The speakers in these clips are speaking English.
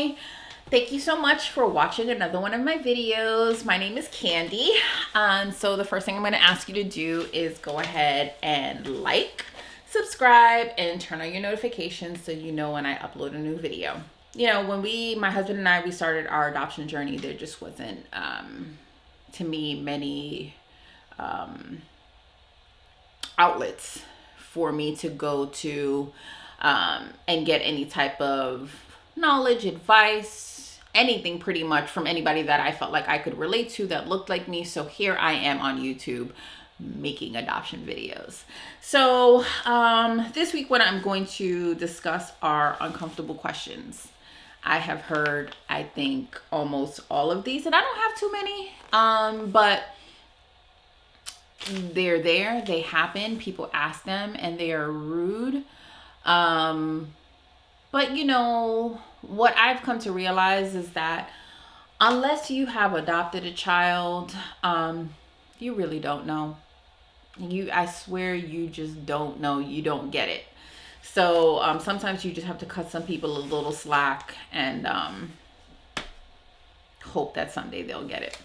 Hi, thank you so much for watching another one of my videos. My name is Candy. So the first thing I'm going to ask you to do is go ahead and like, subscribe, and turn on your notifications so you know when I upload a new video. You know, when my husband and I, we started our adoption journey, there just wasn't, to me, many outlets for me to go to and get any type of knowledge, advice, anything pretty much from anybody that I felt like I could relate to that looked like me. So here I am on YouTube making adoption videos. So this week what I'm going to discuss are uncomfortable questions. I have heard, I think, almost all of these, and I don't have too many, but they're there, they happen, people ask them, and they are rude. But you know, what I've come to realize is that unless you have adopted a child, you really don't know. I swear you just don't know. You don't get it. So sometimes you just have to cut some people a little slack and hope that someday they'll get it.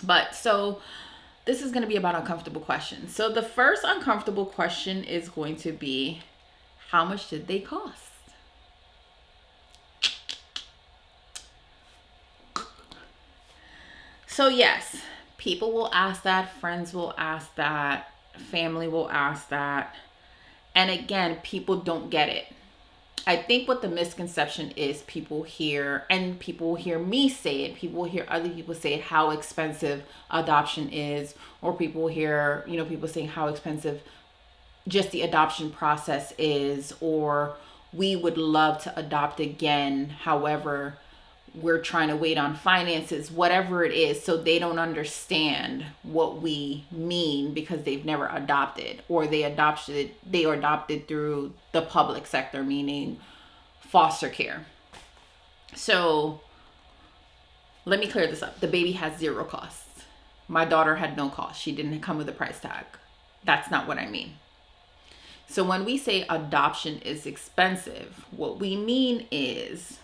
But so this is going to be about uncomfortable questions. So the first uncomfortable question is going to be, how much did they cost? So yes, people will ask that, friends will ask that, family will ask that. And again, people don't get it. I think what the misconception is, people hear me say it, people hear other people say how expensive adoption is, or people hear, people saying how expensive just the adoption process is, or we would love to adopt again. However, we're trying to wait on finances, whatever it is. So they don't understand what we mean because they've never adopted, or they adopted through the public sector, meaning foster care. So let me clear this up. The baby has zero costs. My daughter had no cost. She didn't come with a price tag. That's not what I mean. So when we say adoption is expensive, what we mean is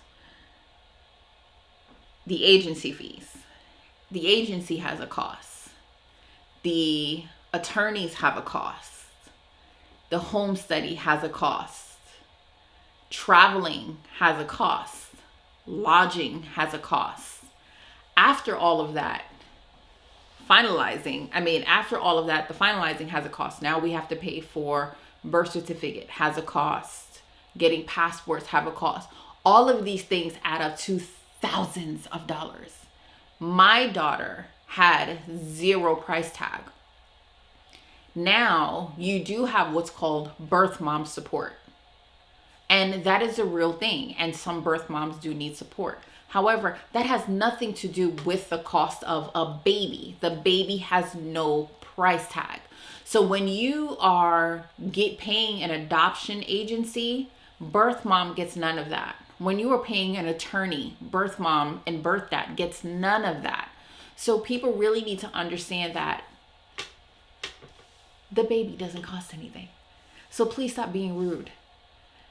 the agency fees. The agency has a cost. The attorneys have a cost. The home study has a cost. Traveling has a cost. Lodging has a cost. After all of that, the finalizing has a cost. Now we have to pay for birth certificate, has a cost. Getting passports have a cost. All of these things add up to thousands of dollars. My daughter had zero price tag. Now you do have what's called birth mom support. And that is a real thing. And some birth moms do need support. However, that has nothing to do with the cost of a baby. The baby has no price tag. So when you are paying an adoption agency, birth mom gets none of that. When you are paying an attorney, birth mom and birth dad gets none of that. So people really need to understand that the baby doesn't cost anything. So please stop being rude,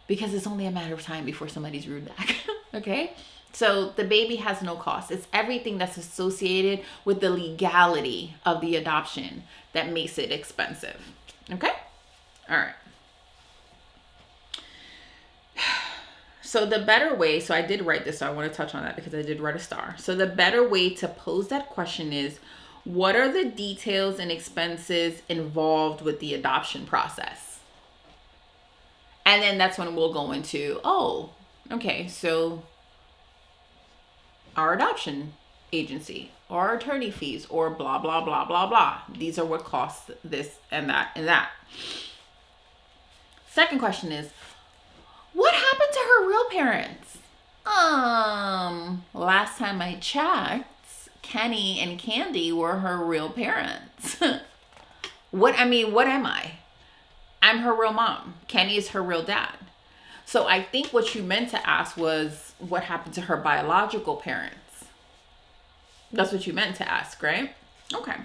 because it's only a matter of time before somebody's rude back. Okay? So the baby has no cost. It's everything that's associated with the legality of the adoption that makes it expensive. Okay? All right. So the better way, so I did write this, so I want to touch on that because I did write a star. So the better way to pose that question is, what are the details and expenses involved with the adoption process? And then that's when we'll go into, okay, so our adoption agency, or our attorney fees, or blah, blah, blah, blah, blah. These are what costs this and that and that. Second question is, what happened to her real parents? Last time I checked, Kenny and Khandy were her real parents. What am I? I'm her real mom. Kenny is her real dad. So I think what you meant to ask was, what happened to her biological parents? That's what you meant to ask, right? Okay.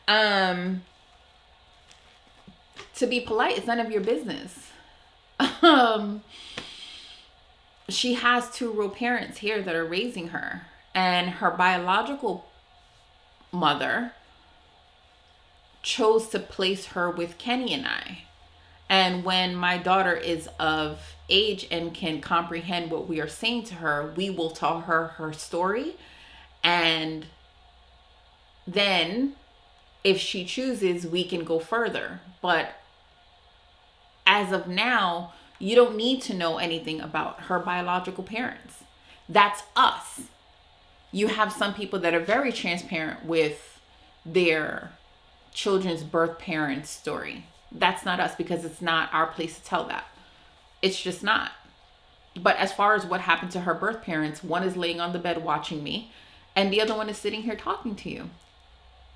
To be polite, it's none of your business. she has two real parents here that are raising her. And her biological mother chose to place her with Kenny and I. And when my daughter is of age and can comprehend what we are saying to her, we will tell her her story. And then if she chooses, we can go further. But as of now, you don't need to know anything about her biological parents. That's us. You have some people that are very transparent with their children's birth parents' story. That's not us, because it's not our place to tell that. It's just not. But as far as what happened to her birth parents, one is laying on the bed watching me, and the other one is sitting here talking to you.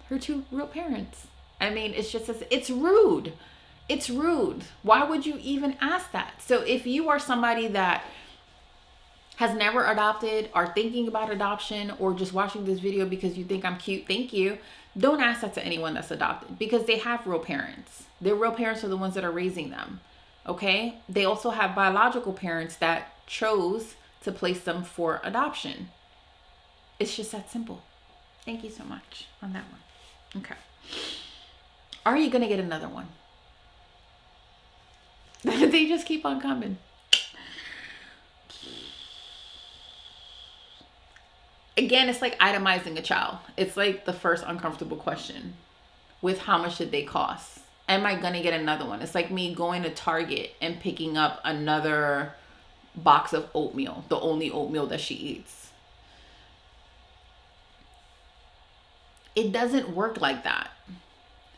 Her two real parents. I mean, it's rude. It's rude. Why would you even ask that? So if you are somebody that has never adopted, or thinking about adoption, or just watching this video because you think I'm cute, thank you. Don't ask that to anyone that's adopted, because they have real parents. Their real parents are the ones that are raising them. Okay? They also have biological parents that chose to place them for adoption. It's just that simple. Thank you so much on that one. Okay. Are you going to get another one? They just keep on coming. Again, it's like itemizing a child. It's like the first uncomfortable question with how much did they cost? Am I going to get another one? It's like me going to Target and picking up another box of oatmeal, the only oatmeal that she eats. It doesn't work like that.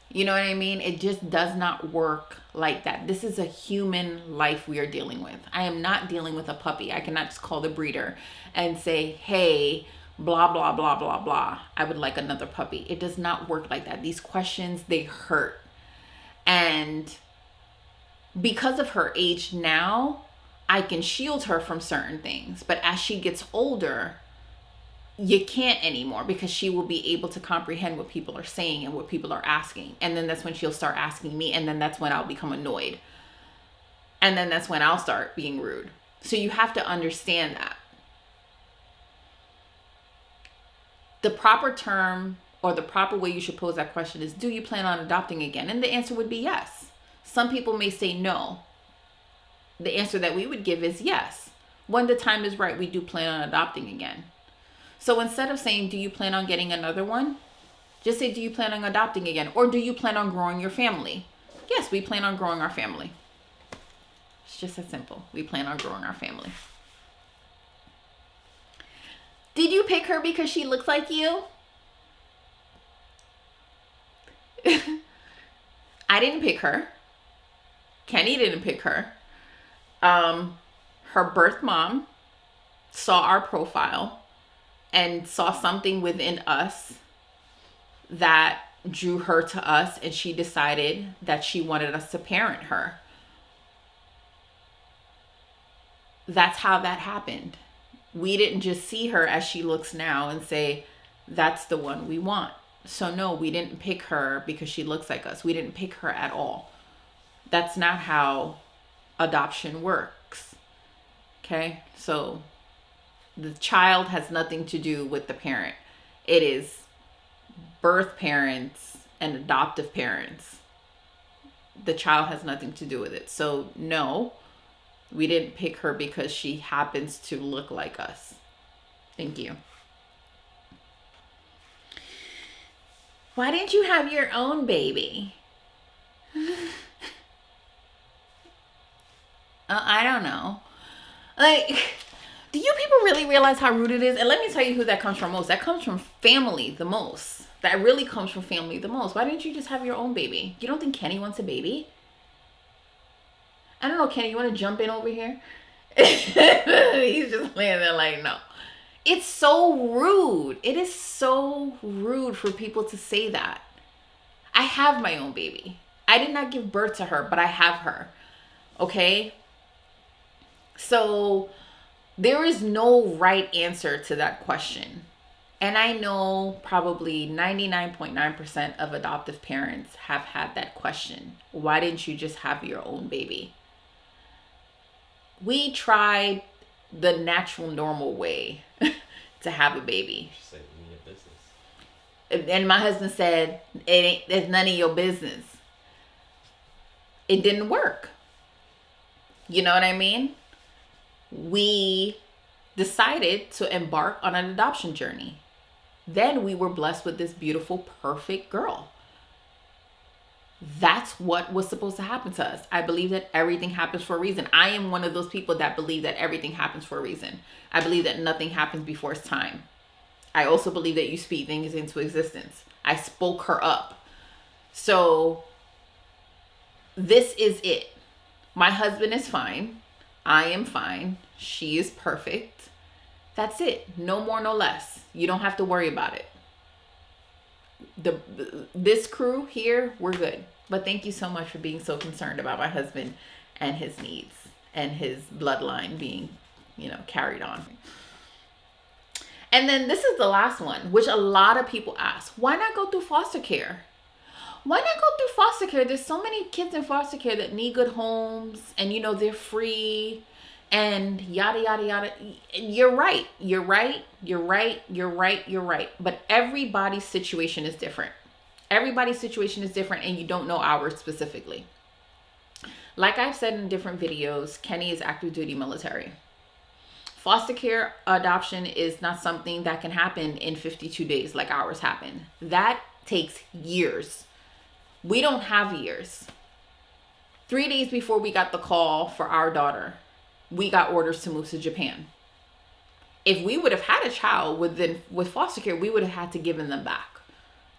You know what I mean? It just does not work like that. This is a human life we are dealing with. I am not dealing with a puppy. I cannot just call the breeder and say, hey, blah, blah, blah, blah, blah, I would like another puppy. It does not work like that. These questions, they hurt. And because of her age now, I can shield her from certain things. But as she gets older, you can't anymore, because she will be able to comprehend what people are saying and what people are asking. And then that's when she'll start asking me. And then that's when I'll become annoyed. And then that's when I'll start being rude. So you have to understand that. The proper term, or the proper way you should pose that question is, do you plan on adopting again? And the answer would be yes. Some people may say no. The answer that we would give is yes. When the time is right, we do plan on adopting again. So instead of saying, do you plan on getting another one? Just say, do you plan on adopting again? Or do you plan on growing your family? Yes, we plan on growing our family. It's just that simple. We plan on growing our family. Did you pick her because she looks like you? I didn't pick her. Kenny didn't pick her. Her birth mom saw our profile and saw something within us that drew her to us, and she decided that she wanted us to parent her. That's how that happened. We didn't just see her as she looks now and say, that's the one we want. So no, we didn't pick her because she looks like us. We didn't pick her at all. That's not how adoption works. Okay? So the child has nothing to do with the parent. It is birth parents and adoptive parents. The child has nothing to do with it. So no, we didn't pick her because she happens to look like us. Thank you. Why didn't you have your own baby? I don't know. Like, do you people really realize how rude it is? And let me tell you who that comes from most. That comes from family the most. That really comes from family the most. Why didn't you just have your own baby? You don't think Kenny wants a baby? I don't know, Kenny, you want to jump in over here? He's just laying there like, no. It's so rude. It is so rude for people to say that. I have my own baby. I did not give birth to her, but I have her. Okay? So there is no right answer to that question. And I know probably 99.9% of adoptive parents have had that question. Why didn't you just have your own baby? We tried the natural, normal way to have a baby. She said, "In your business." And my husband said, it's none of your business. It didn't work. You know what I mean? We decided to embark on an adoption journey. Then we were blessed with this beautiful, perfect girl. That's what was supposed to happen to us. I believe that everything happens for a reason. I am one of those people that believe that everything happens for a reason. I believe that nothing happens before its time. I also believe that you speak things into existence. I spoke her up. So this is it. My husband is fine. I am fine. She is perfect. That's it. No more, no less. You don't have to worry about it. This crew here, we're good. But thank you so much for being so concerned about my husband and his needs and his bloodline being, carried on. And then this is the last one, which a lot of people ask. Why not go through foster care? Why not go through foster care? There's so many kids in foster care that need good homes and, they're free and yada, yada, yada. You're right. But everybody's situation is different. Everybody's situation is different, and you don't know ours specifically. Like I've said in different videos, Kenny is active duty military. Foster care adoption is not something that can happen in 52 days like ours happened. That takes years. We don't have years. 3 days before we got the call for our daughter, we got orders to move to Japan. If we would have had a child with foster care, we would have had to give them back.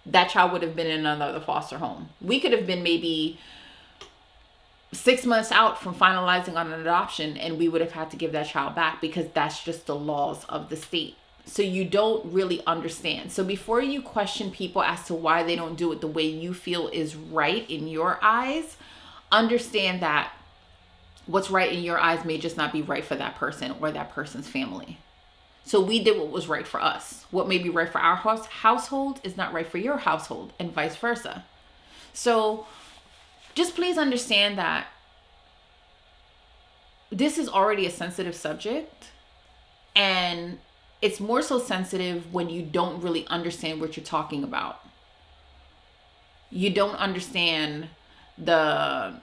That child would have been in another foster home. We could have been maybe 6 months out from finalizing on an adoption, and we would have had to give that child back because that's just the laws of the state. So you don't really understand. So before you question people as to why they don't do it the way you feel is right in your eyes, understand that what's right in your eyes may just not be right for that person or that person's family. So we did what was right for us. What may be right for our household is not right for your household, and vice versa. So just please understand that this is already a sensitive subject, and it's more so sensitive when you don't really understand what you're talking about. You don't understand the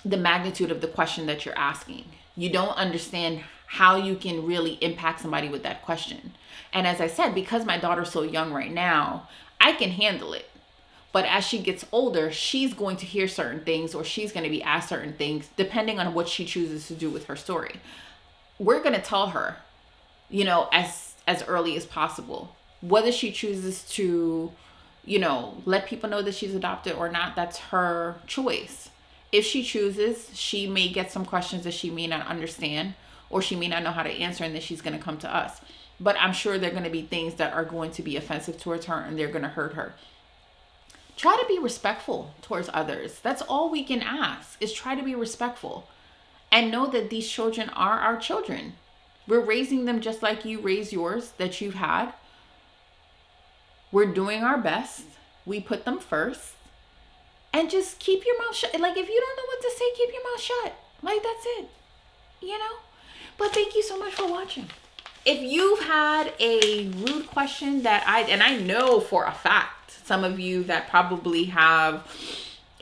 magnitude of the question that you're asking. You don't understand how you can really impact somebody with that question. And as I said, because my daughter's so young right now, I can handle it. But as she gets older, she's going to hear certain things, or she's going to be asked certain things depending on what she chooses to do with her story. We're going to tell her, as early as possible. Whether she chooses to, let people know that she's adopted or not, that's her choice. If she chooses, she may get some questions that she may not understand, or she may not know how to answer, and then she's going to come to us. But I'm sure there are going to be things that are going to be offensive towards her, and they're going to hurt her. Try to be respectful towards others. That's all we can ask, is try to be respectful. And know that these children are our children. We're raising them just like you raised yours that you've had. We're doing our best. We put them first. And just keep your mouth shut. Like, if you don't know what to say, keep your mouth shut. Like, that's it. But thank you so much for watching. If you've had a rude question and I know for a fact, some of you that probably have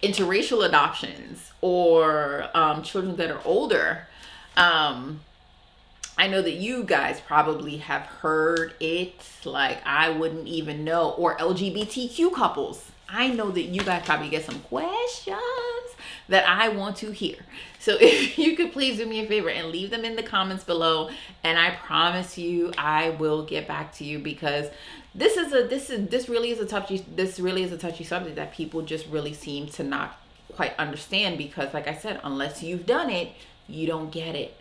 interracial adoptions or children that are older, I know that you guys probably have heard it like I wouldn't even know, or LGBTQ couples. I know that you guys probably get some questions that I want to hear. So if you could please do me a favor and leave them in the comments below, and I promise you I will get back to you, because this really is a touchy subject that people just really seem to not quite understand, because like I said, unless you've done it, you don't get it.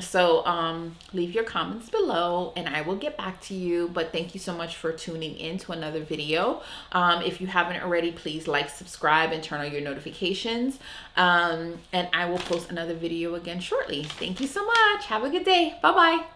So leave your comments below and I will get back to you. But thank you so much for tuning in to another video. If you haven't already, please like, subscribe, and turn on your notifications. And I will post another video again shortly. Thank you so much. Have a good day. Bye-bye.